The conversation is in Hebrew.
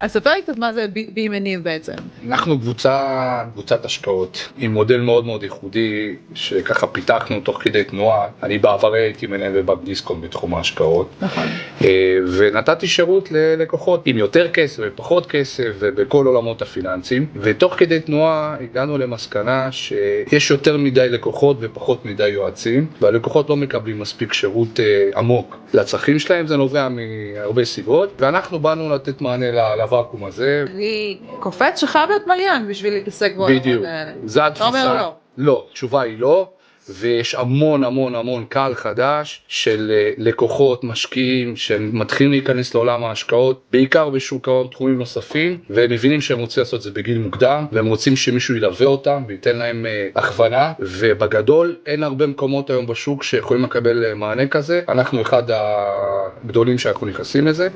אז ספר לי קצת מה זה בי מניב בעצם. אנחנו קבוצת השקעות עם מודל מאוד מאוד ייחודי שככה פיתחנו תוך כדי תנועה. אני בעברי הייתי מנהל בבנק דיסקונט בתחום ההשקעות. נכון. ונתתי שירות ללקוחות עם יותר כסף ופחות כסף ובכל עולמות הפיננסיים. ותוך כדי תנועה הגענו למסקנה שיש יותר מדי לקוחות ופחות מדי יועצים, והלקוחות לא מקבלים מספיק שירות עמוק לצרכים שלהם. זה נובע מהרבה סיבות, ואנחנו באנו לתת מענה לוואקום הזה. אני קופץ שחייב להיות מעניין בשביל להתעסק בו. בדיוק, זה התפיסה. אתה אומר לא. לא, התשובה היא לא, ויש המון קהל חדש של לקוחות, משקיעים, שמתחילים להיכנס לעולם ההשקעות, בעיקר בשוק ההון, תחומים נוספים, והם מבינים שהם רוצים לעשות את זה בגיל מוקדם, והם רוצים שמישהו ילווה אותם וייתן להם הכוונה, ובגדול אין הרבה מקומות היום בשוק שיכולים לקבל מענה כזה. אנחנו אחד הגדולים שאנחנו נכנסים לזה.